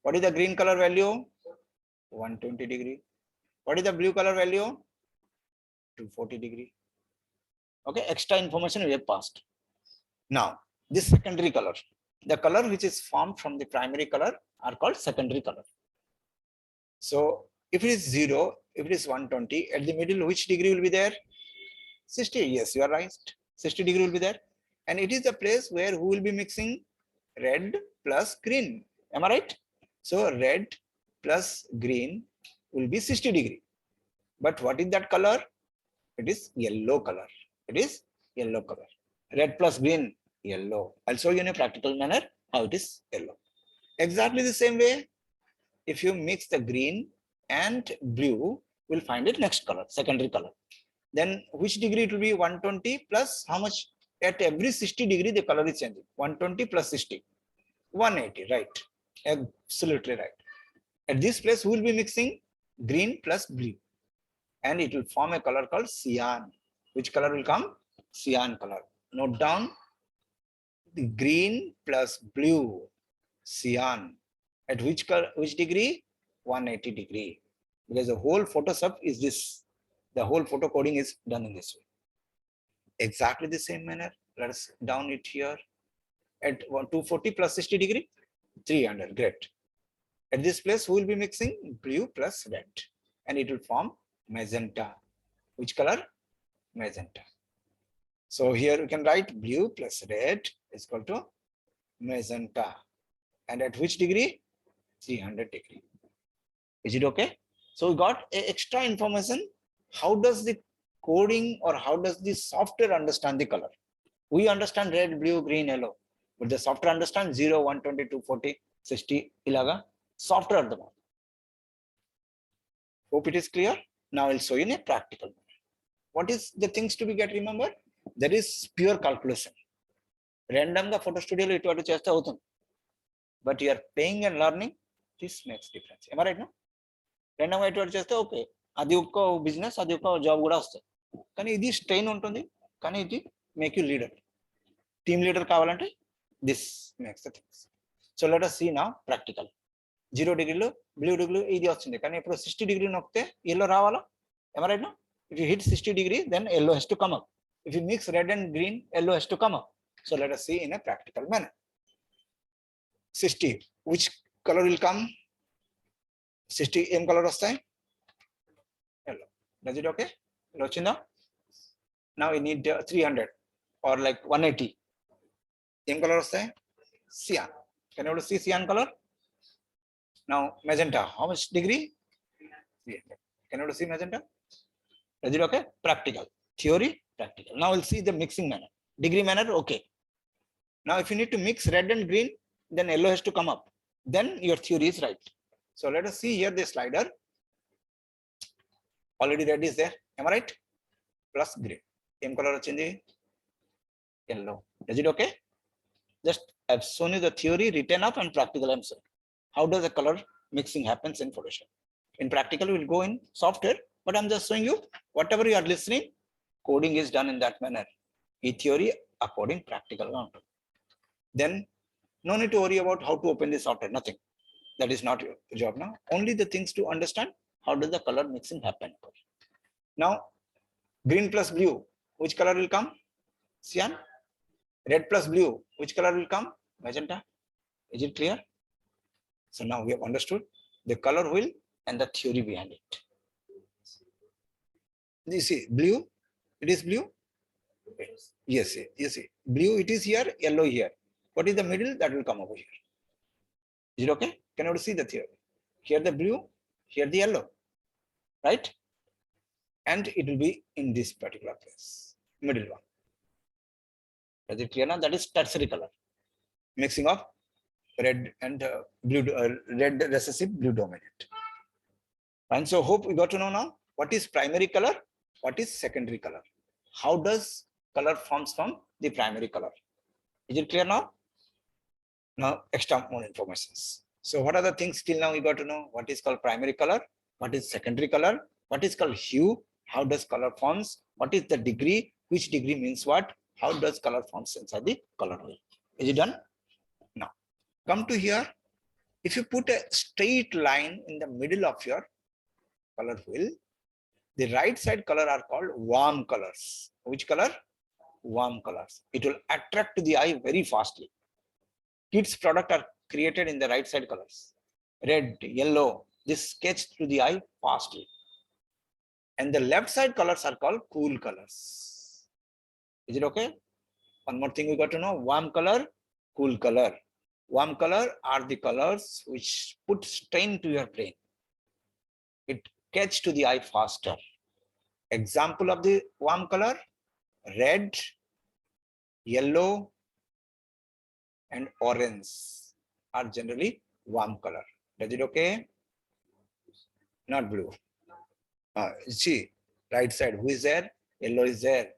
What is the green color value? 120 degree. What is the blue color value? 240 degree. Okay, extra information we have passed. Now, this secondary color, the color which is formed from the primary color are called secondary color. So if it is 0, if it is 120, at the middle, which degree will be there? 60. Yes, you are right. 60 degree will be there. And it is the place where who will be mixing? Red plus green. Am I right? So red plus green will be 60 degree. But what is that color? It is yellow color. It is yellow color. Red plus green, yellow. I'll show you in a practical manner how it is yellow. Exactly the same way, if you mix the green and blue, we'll find it next color, secondary color. Then which degree it will be? 120 plus how much? At every 60 degree, the color is changing. 120 plus 60, 180, right? Absolutely right. At this place, who will be mixing? Green plus blue. And it will form a color called cyan. Which color will come? Cyan color. Note down, the green plus blue, cyan. At which color, which degree? 180 degree. Because the whole Photoshop is this. The whole photo coding is done in this way. Exactly the same manner. Let us down it here. At 240 plus 60 degree, 300. Great. At this place, who will be mixing? Blue plus red. And it will form magenta. Which color? Magenta. So here we can write blue plus red is equal to magenta. And at which degree? 300 degree. Is it okay? So we got extra information. How does the coding or how does the software understand the color? We understand red, blue, green, yellow. But the software understands 0, 120, 240, 60, ilaga. Software at the moment. Hope it is clear. Now I'll show you in a practical manner. What is the things to be get remembered? There is pure calculation. Random the photo studio it what chesta avutundi. But you are paying and learning, this makes difference. Am I right now? Random it what chesta okay. అది ఒక business, అది ఒక job కూడా వస్తుంది. కానీ ఇది strain ఉంటుంది, కానీ ఇది make you leader. Team leader కావాలంటే this makes the things. So let us see now practical. 0 డిగ్రీలో బ్లూ డిగ్రీ ఇది వచ్చింది, కానీ ఇప్పుడు 60 డిగ్రీ నొక్కితే ఎల్లో రావాలా? Am I right now? If you hit 60 degree, then yellow has to come up. If you mix red and green, yellow has to come up. So let us see in a practical manner. 60, which color will come? 60 ఏం colour వస్తాయి? Yellow. Does it okay? వచ్చిందా? Now we need 300 or like 180. ఏం colour వస్తాయి? Cyan. Can you see cyan color? Now magenta, how much degree? 300. Can you see magenta? Is it okay? Practical. Theory, practical. Now we'll see the mixing manner. Degree manner, okay. Now if you need to mix red and green, then yellow has to come up. Then your theory is right. So let us see here the slider. Already red is there. Am I right? Plus green. Same color vachindi? Yellow. Is it okay? Just I've shown you the theory written up and practical I'm saying. How does the color mixing happens in Photoshop? In practical, we'll go in software, but I'm just showing you whatever you are listening, coding is done in that manner. In theory, according practical. Then no need to worry about how to open the software, nothing. That is not your job now. Only the things to understand how does the color mixing happen. Now, green plus blue, which color will come? Cyan. Red plus blue, which color will come? Magenta. Is it clear? So now we have understood the color wheel and the theory behind it. You see, blue, it is blue. Yes, you see, blue it is here, yellow here. What is the middle? That will come over here. Is it okay? Can you see the theory? Here the blue, here the yellow, right? And it will be in this particular place, middle one. Is it clear now? That is tertiary color, mixing of red and blue, red recessive, blue dominant. And so hope we got to know now what is primary color, what is secondary color. How does color forms from the primary color? Is it clear now? Now extra more informations. So what are the things till now we got to know? What is called primary color? What is secondary color? What is called hue? How does color forms? What is the degree? Which degree means what? How does color forms inside the color wheel? Is it done? Now come to here. If you put a straight line in the middle of your color wheel, the right side color are called warm colors. Which color? Warm colors. It will attract to the eye very fastly. Kids product are created in the right side colors. Red, yellow, this sketch through the eye fastly. And the left side colors are called cool colors. Is it okay? One more thing we got to know, warm color, cool color. Warm color are the colors which put strain to your brain. It catch to the eye faster. Example of the warm color, red, yellow, and orange are generally warm color. Is it okay? Not blue. See, right side, who is there? Yellow is there,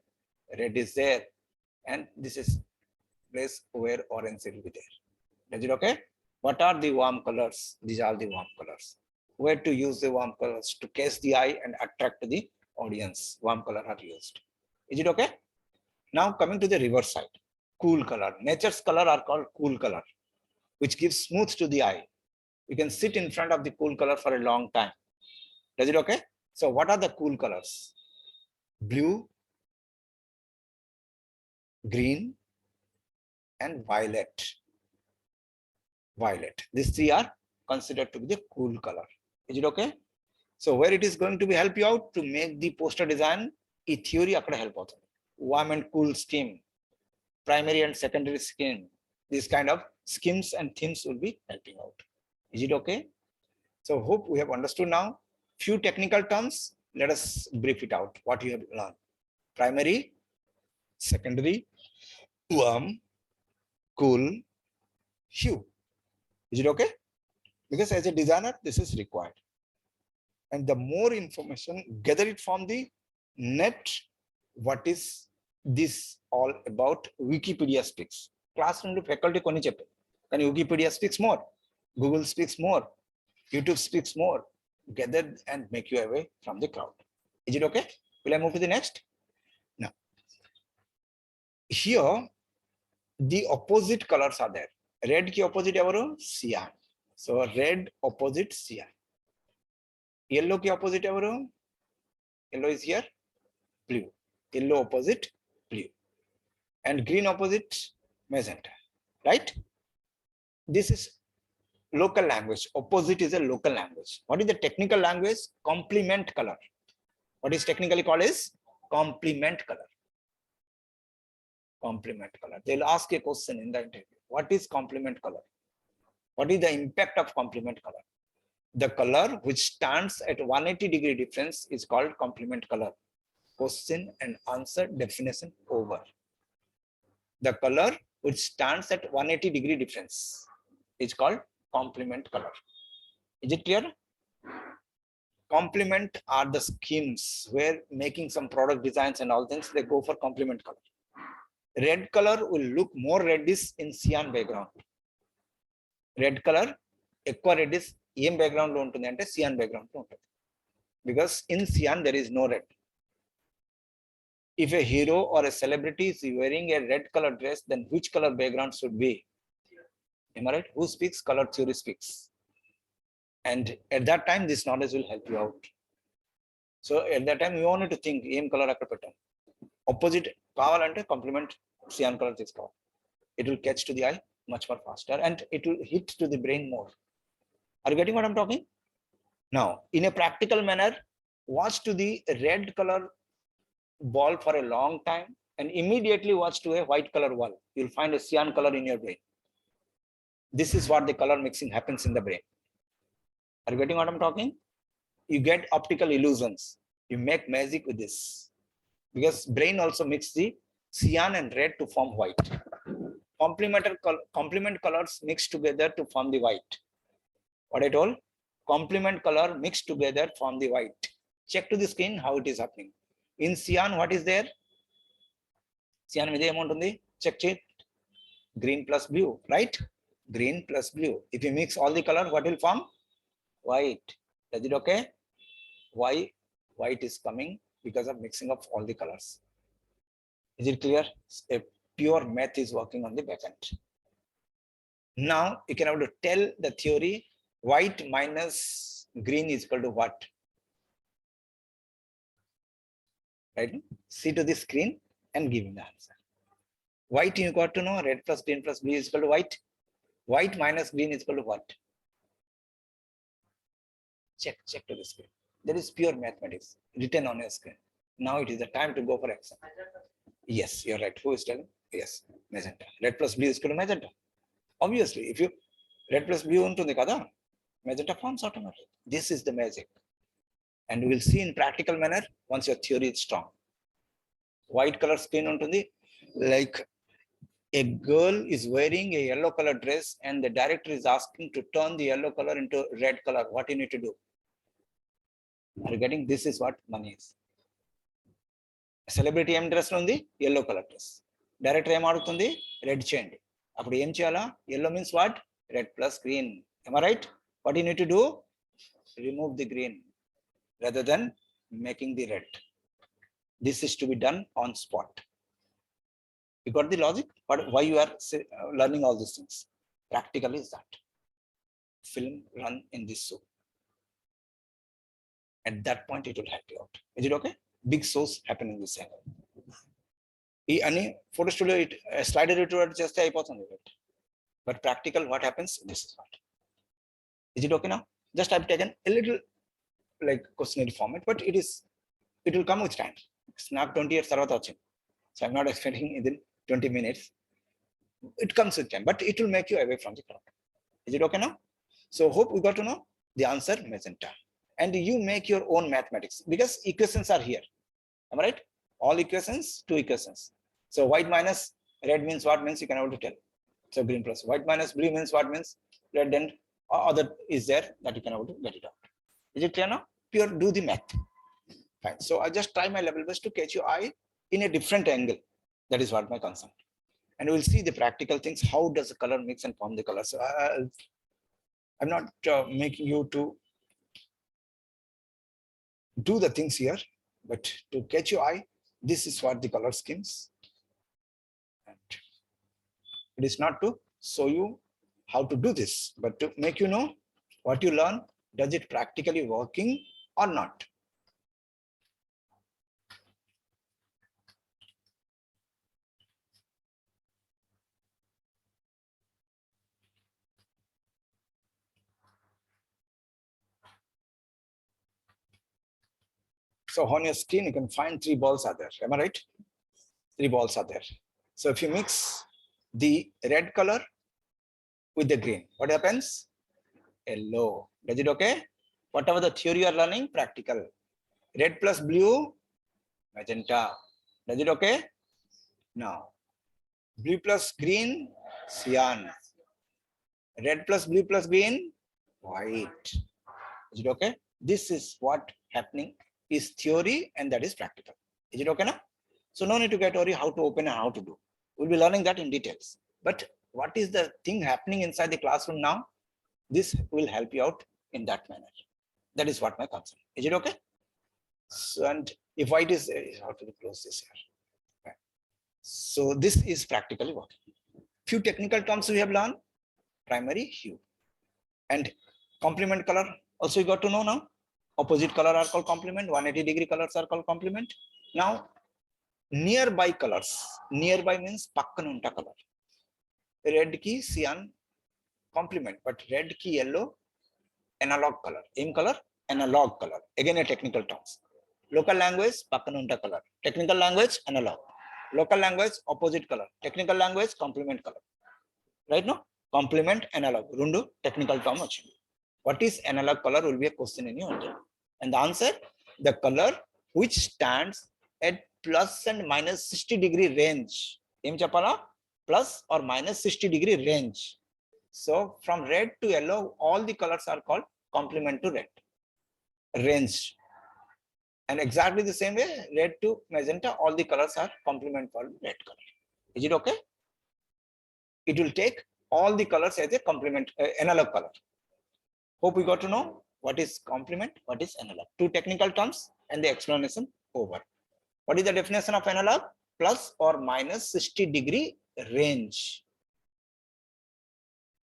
red is there, and this is place where orange will be there. Is it okay? What are the warm colors? These are the warm colors. Where to use the warm colors? To catch the eye and attract the audience. Warm color are used. Is it okay? Now coming to the reverse side. Cool color. Nature's color are called cool color, which gives smooth to the eye. You can sit in front of the cool color for a long time. Is it okay? So what are the cool colors? Blue, green, and violet. Violet. These three are considered to be the cool color. Is it okay? So where it is going to be help you out to make the poster design, e theory akkada help out. Warm and cool scheme, primary and secondary scheme. These kind of schemes and themes will be helping out. Is it okay? So hope we have understood now. Few technical terms. Let us brief it out. What you have learned: primary, secondary, warm, cool, hue. Is it okay? Because as a designer, this is required. And the more information, gather it from the net. What is this all about? Wikipedia speaks. Classroom faculty koni cheppe. And Wikipedia speaks more. Google speaks more. YouTube speaks more. Gather and make you away from the crowd. Is it okay? Will I move to the next? Now, here, the opposite colors are there. Red ki opposite evaru? Cyan. So red opposite cyan. Yellow ki opposite evaru? Yellow is here. Blue. Yellow opposite blue. And green opposite magenta. Right? This is local language. Opposite is a local language. What is the technical language? Complement color. What is technically called as complement color. Complement color. They'll ask a question in the interview. What is complement color? What is the impact of complement color? The color which stands at 180-degree difference is called complement color. Question and answer, definition over. The color which stands at 180-degree difference is called complement color. Is it clear? Complement are the schemes where making some product designs and all things, they go for complement color. Red color will look more reddish in cyan background. Red color ఎక్కువ reddish ఏం background లో ఉంటుంది అంటే cyan background లో ఉంటుంది. Because in cyan there is no red. If a hero or a celebrity is wearing a red color dress, then which color background should be? Am I right? Who speaks? Color theory speaks. And at that time, this knowledge will help you out. So at that time, you want to think, ఏం color అక్కడ పెట్టాం. Opposite కావాలంటే complement cyan color తీసుకోవాలి. It will catch to the eye much more faster and it will hit to the brain more. Are you getting what I'm talking? Now, in a practical manner, watch to the red color ball for a long time and immediately watch to a white color wall. You'll find a cyan color in your brain. This is what the color mixing happens in the brain. Are you getting what I'm talking? You get optical illusions. You make magic with this. Because brain also mixes the cyan and red to form white. Complement colors mix together to form the white. What I told? Complement color mixed together form the white. Check to the screen how it is happening. In cyan, what is there? Cyan with the amount on the check it. Green plus blue, right? Green plus blue. If you mix all the color, what will form? White. Is it okay? Why white is coming? Because of mixing of all the colors. Is it clear? A pure math is working on the back end. Now you can have to tell the theory white minus green is equal to what? Right? See to the screen and give me the answer. White you got to know, red plus green plus blue is equal to white. White minus green is equal to what? Check to the screen. There is pure mathematics written on your screen. Now it is the time to go for exam. Yes, you're right. Who is telling? Yes, magenta. Red plus blue is equal to magenta. Obviously, if you red plus blue ఉంటుంది కదా, magenta forms automatically. This is the magic. And we will see in practical manner once your theory is strong. White color screen ఉంటుంది, like a girl is wearing a yellow color dress and the director is asking to turn the yellow color into red color. What you need to do? Are you getting? This is what money is. Celebrity ఏం dress ఉంది? yellow color dress. Director ఏం ఆడుతుంది? Red చేయండి. అప్పుడు ఏం చేయాలా? yellow means what? Red plus green. Am I right? What you need to do? Remove the green rather than making the red. This is to be done on spot. You got the logic? But why you are learning all these things? Practical is that. Film run in this soup. At that point, it will help you out. Is it okay? Big source happen in this angle. ఈ అని photo studio slider ఇటువంటి చేస్తే అయిపోతుంది. But practical, what happens? This is what. Is it okay now? Just I've taken a little like questionnaire format, but it will come with time. It's not 20 years తర్వాత వచ్చింది. So I'm not expecting within 20 minutes. It comes with time, but it will make you away from the crowd. Is it okay now? So hope we got to know the answer magenta. And you make your own mathematics because equations are here. Am I right? All equations, 2 equations. So white minus red means what? Means you can able to tell. So green plus white minus blue means what? Means red and other is there that you can able to get it out. Is it clear now? Pure do the math. Fine. So I just try my level best to catch your eye in a different angle. That is what my concern. And we'll see the practical things. How does the color mix and form the color? So I'm not making you to do the things here, but to catch your eye, this is what the color schemes. And it is not to show you how to do this, but to make you know what you learn, does it practically working or not? So on your screen, you can find 3 balls are there. Am I right? 3 balls are there. So if you mix the red color with the green, what happens? Yellow. Does it okay? Whatever the theory you are learning, practical. Red plus blue, magenta. Does it okay? Now, blue plus green, cyan. Red plus blue plus green, white. Is it okay? This is what happening is theory and that is practical. Is it okay now? So no need to get worried how to open and how to do. We'll be learning that in details. But what is the thing happening inside the classroom now? This will help you out in that manner. That is what my concern. Is it okay? So, and if white is, how to close this here? Okay. So this is practically working. Few technical terms we have learned. Primary hue and complement color. Also, you got to know now. Opposite color are called complement. 180-degree colors are called complement. Now, nearby colors. Nearby means pakkanunta color. Red key cyan complement, but red key yellow analog color. Aim color analog color. Again a technical terms. Local language pakkanunta color. Technical language analog. Local language opposite color. Technical language complement color. Right now, complement analog. Rundu technical term ochindi. What is analog color will be a question in your interview. And the answer, the color which stands at plus and minus 60-degree range. Em chapala? Plus or minus 60-degree range. So from red to yellow, all the colors are called complement to red. Range. And exactly the same way, red to magenta, all the colors are complement for red color. Is it okay? It will take all the colors as a complement, analog color. Hope we got to know what is complement, what is analog. Two technical terms and the explanation over. What is the definition of analog? Plus or minus 60-degree range.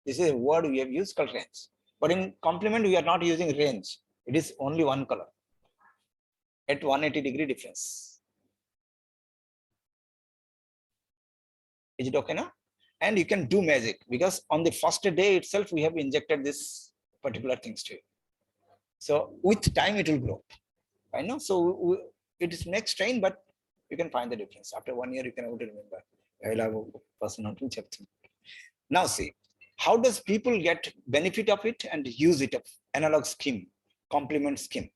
This is a word we have used called range. But in complement, we are not using range. It is only one color at 180-degree difference. Is it okay now? And you can do magic because on the first day itself, we have injected this particular things to you. So with time, it will grow. I know. So it is next train, but you can find the difference. After 1 year, you can able to remember. I will have a person to check. Now see, how does people get benefit of it and use it of analog scheme, complement scheme?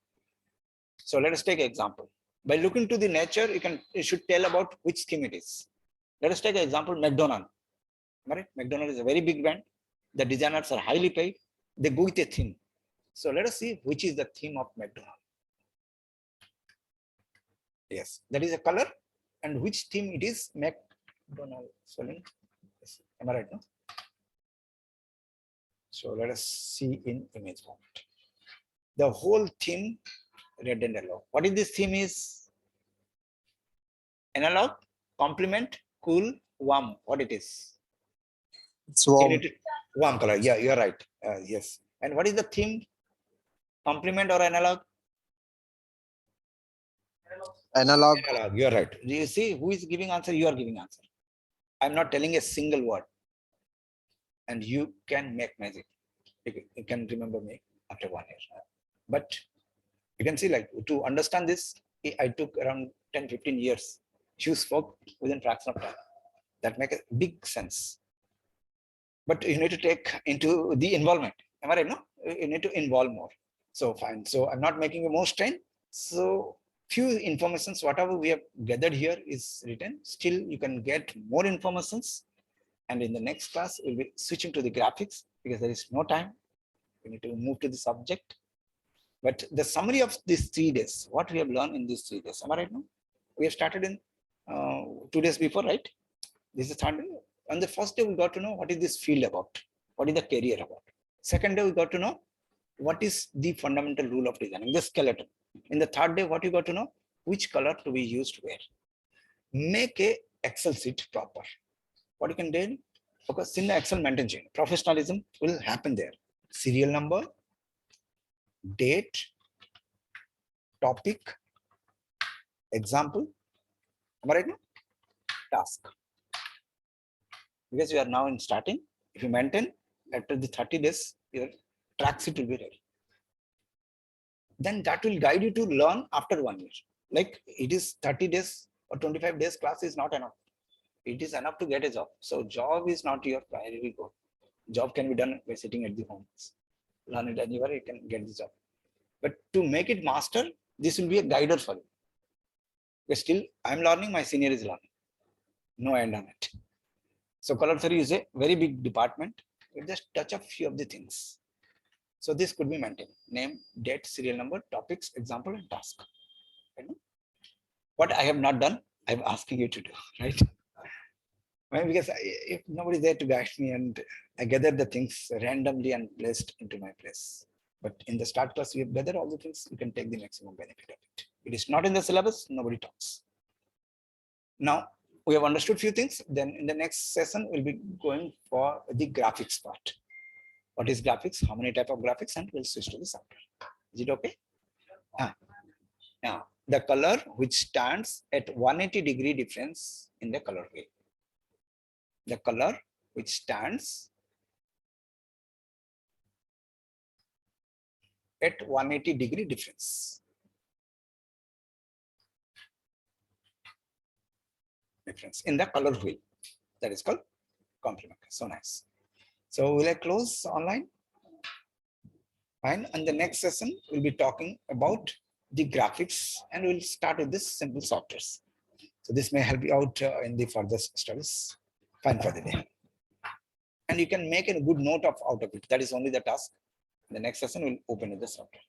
So let us take an example. By looking to the nature, you should tell about which scheme it is. Let us take an example, McDonald's. Right? McDonald's is a very big brand. The designers are highly paid. They go with a theme. So let us see which is the theme of McDonald's. Yes, that is a color. And which theme it is? McDonald's. Yes. Am I right now? So let us see in image format. The whole theme red and yellow. What is this theme is? Analog, complement, cool, warm. What it is? It's warm. Warm color. Yeah, you are right. Yes. And what is the theme? Complement or analog? Analog. Analog. You are right. Do you see who is giving answer? You are giving answer. I'm not telling a single word. And you can make magic. You can remember me after 1 year. But you can see, like, to understand this, I took around 10-15 years. You spoke within fraction of time. That makes a big sense. But you need to take into the involvement. Am I right? No, you need to involve more. So fine. So I'm not making a more strain. So few informations, whatever we have gathered here is written. Still, you can get more informations. And in the next class, we'll be switching to the graphics because there is no time. We need to move to the subject. But the summary of these 3 days, what we have learned in these 3 days, am I right now? We have started in 2 days before, right? This is third day. On the first day, we got to know what is this field about, what is the career about. Second day, we got to know what is the fundamental rule of designing, the skeleton. In the third day, what you got to know, which color to be used where. Make a Excel sheet proper. What you can do, because in the Excel maintain chain, professionalism will happen there. Serial number, date, topic, example, am I right now? Task. Because you are now in starting, if you maintain after the 30 days, your track sheet will be ready. Then that will guide you to learn after 1 year. Like it is 30 days or 25 days class is not enough. It is enough to get a job. So job is not your primary goal. Job can be done by sitting at the home. Learn it anywhere, you can get the job. But to make it master, this will be a guider for you. But still, I'm learning, my senior is learning. No end on it. So color theory is a very big department. We just touch a few of the things. So this could be maintained. Name, date, serial number, topics, example, and task. What I have not done, I'm asking you to do, right? Why? Because if nobody is there to guide me and I gather the things randomly and placed into my place. But in the start class, you have gathered all the things, you can take the maximum benefit of it. It is not in the syllabus, nobody talks. Now, we have understood few things. Then in the next session, we'll be going for the graphics part. What is graphics? How many type of graphics? And we'll switch to the software. Is it okay? Now, the color which stands at 180-degree difference in the color wheel. The color which stands at 180-degree difference. In the color wheel. That is called complement. So nice. So will I close online? Fine. And the next session, we'll be talking about the graphics and we'll start with this simple softwares. So this may help you out in the further studies. Fine for the day. And you can make a good note out of it. That is only the task. The next session will open with the software.